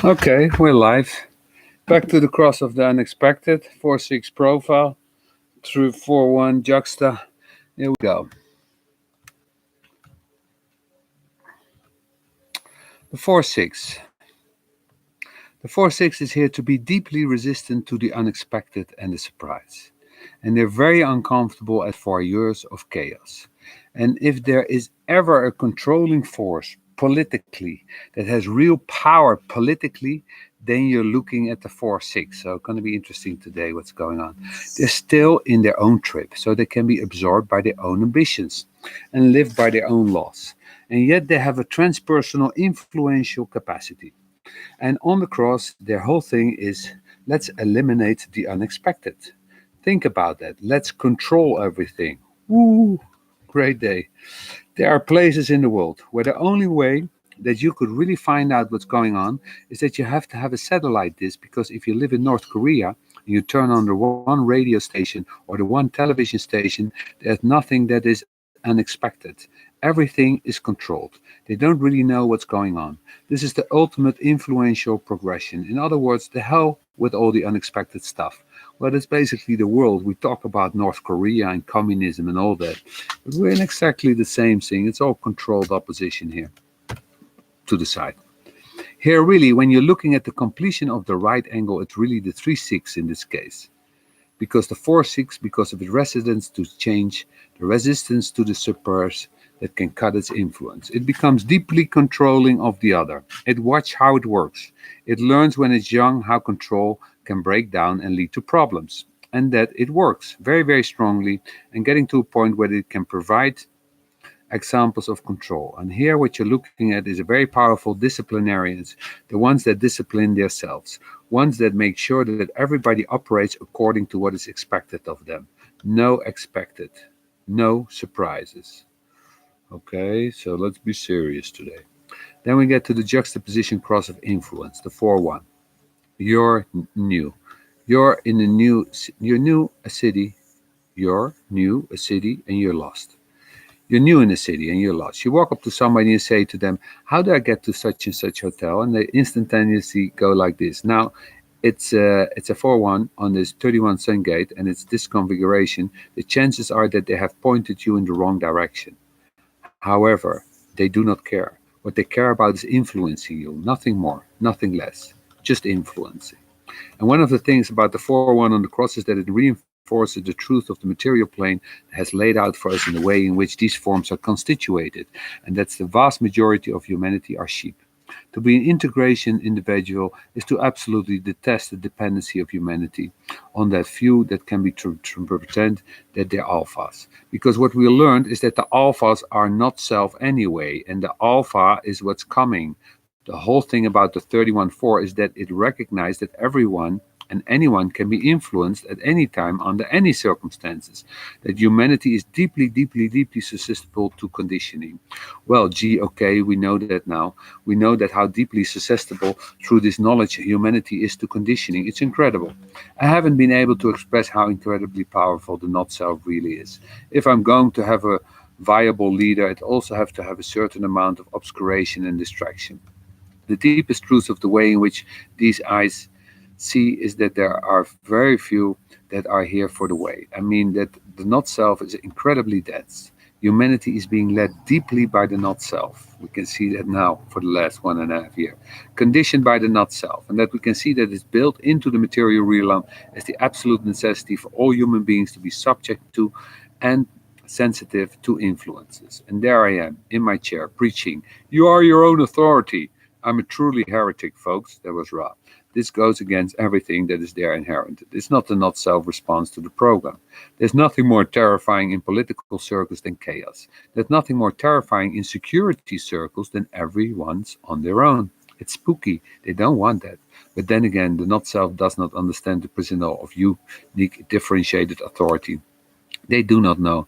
Okay, we're live. Back to the cross of the unexpected. 4-6 profile through 4-1 juxta. Here we go. The 4-6. The 4-6 is here to be deeply resistant to the unexpected and the surprise. And they're very uncomfortable at 4 years of chaos. And if there is ever a controlling force politically that has real power politically, then you're looking at the 4-6. So it's going to be interesting today what's going on. They're still in their own trip, so they can be absorbed by their own ambitions and live by their own laws. And yet they have a transpersonal influential capacity. And on the cross, their whole thing is let's eliminate the unexpected. Think about that. Let's control everything. Woo! Great day. There are places in the world where the only way that you could really find out what's going on is that you have to have a satellite dish, because if you live in North Korea and you turn on the one radio station or the one television station, there's nothing that is unexpected. Everything is controlled. They don't really know what's going on. This is the ultimate influential progression. In other words, the hell with all the unexpected stuff. Well, that's basically the world. We talk about North Korea and communism and all that. But we're in exactly the same thing. It's all controlled opposition here to the side. Here, really, when you're looking at the completion of the right angle, it's really the 3-6 in this case. Because the 4-6, because of its resistance to change, the resistance to the suppress that can cut its influence. It becomes deeply controlling of the other. It watches how it works. It learns when it's young how control can break down and lead to problems. And that it works very, very strongly and getting to a point where it can provide examples of control. And here what you're looking at is a very powerful disciplinarians, the ones that discipline themselves, ones that make sure that everybody operates according to what is expected of them. No expected, no surprises. Okay, so let's be serious today. Then we get to the juxtaposition cross of influence, the 4-1. You're new. You're new a city, you're new a city and you're lost. You're new in a city and you're lost. You walk up to somebody and say to them, how do I get to such and such hotel? And they instantaneously go like this. Now, it's a 4-1 on this 31 Sun Gate, and it's this configuration. The chances are that they have pointed you in the wrong direction. However, they do not care. What they care about is influencing you, nothing more, nothing less, just influencing. And one of the things about the 4-1 on the cross is that it reinforces the truth of the material plane that has laid out for us in the way in which these forms are constituted, and that's the vast majority of humanity are sheep. To be an integration individual is to absolutely detest the dependency of humanity on that few that can be to pretend that they're alphas. Because what we learned is that the alphas are not self anyway, and the alpha is what's coming. The whole thing about the 31-4 is that it recognized that everyone and anyone can be influenced at any time under any circumstances, that humanity is deeply, deeply, deeply susceptible to conditioning. Well, gee, okay, we know that now. We know that how deeply susceptible through this knowledge humanity is to conditioning. It's incredible. I haven't been able to express how incredibly powerful the not self really is. If I'm going to have a viable leader, it also has to have a certain amount of obscuration and distraction. The deepest truth of the way in which these eyes see is that there are very few that are here for the way. I mean that the not self is incredibly dense. Humanity is being led deeply by the not self. We can see that now for the last 1.5 years. Conditioned by the not self. And that we can see that it's built into the material realm as the absolute necessity for all human beings to be subject to and sensitive to influences. And there I am in my chair preaching, you are your own authority. I'm a truly heretic, folks. That was Ra. This goes against everything that is there inherent. It's not the not self response to the program. There's nothing more terrifying in political circles than chaos. There's nothing more terrifying in security circles than everyone's on their own. It's spooky. They don't want that. But then again, the not self does not understand the principle of unique differentiated authority. They do not know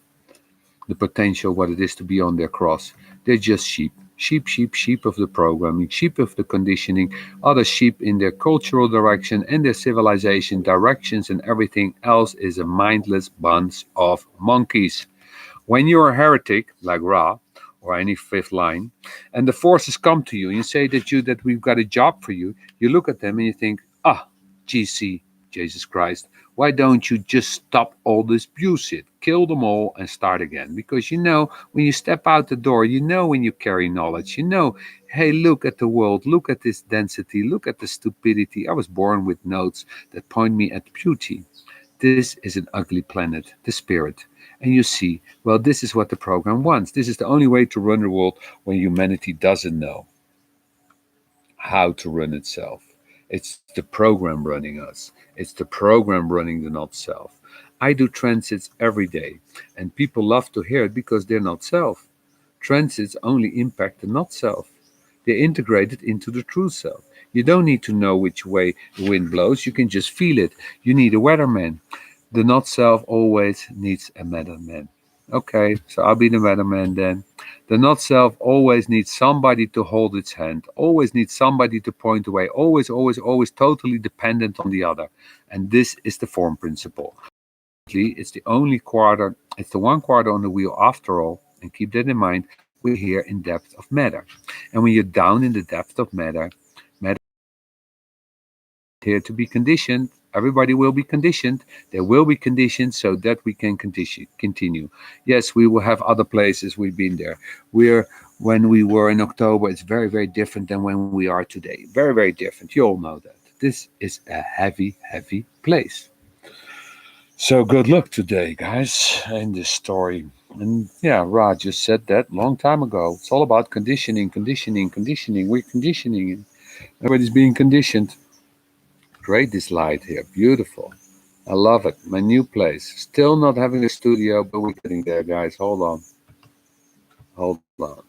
the potential what it is to be on their cross. They're just sheep. Sheep, sheep, sheep of the programming, sheep of the conditioning, other sheep in their cultural direction and their civilization directions, and everything else is a mindless bunch of monkeys. When you're a heretic, like Ra, or any fifth line, and the forces come to you and you say that we've got a job for you, you look at them and you think, ah, GC, Jesus Christ, why don't you just stop all this bullshit, kill them all and start again? Because you know, when you step out the door, you know, when you carry knowledge, you know, hey, look at the world, look at this density, look at the stupidity. I was born with notes that point me at beauty. This is an ugly planet, the spirit. And you see, well, this is what the program wants. This is the only way to run the world when humanity doesn't know how to run itself. It's the program running us, it's the program running the not self. I do transits every day, and people love to hear it because they're not self. Transits only impact the not self. They're integrated into the true self. You don't need to know which way the wind blows, you can just feel it. You need a weatherman. The not self always needs a weatherman. Okay, so I'll be the weatherman then. The not self always needs somebody to hold its hand, always needs somebody to point the way, always, always, always totally dependent on the other. And this is the form principle. It's the only quarter, it's the one quarter on the wheel after all, and keep that in mind, we're here in depth of matter. And when you're down in the depth of matter, matter is here to be conditioned. Everybody will be conditioned. There will be conditions so that we can continue. Yes, we will have other places. We've been there. We're when we were in October, it's very, very different than when we are today. Very, very different. You all know that. This is a heavy, heavy place. So good luck today, guys, in this story. And yeah, Raj just said that long time ago. It's all about conditioning, conditioning, conditioning. We're conditioning. Everybody's being conditioned. Great, this light here. Beautiful. I love it. My new place. Still not having a studio, but we're getting there, guys. Hold on. Hold on.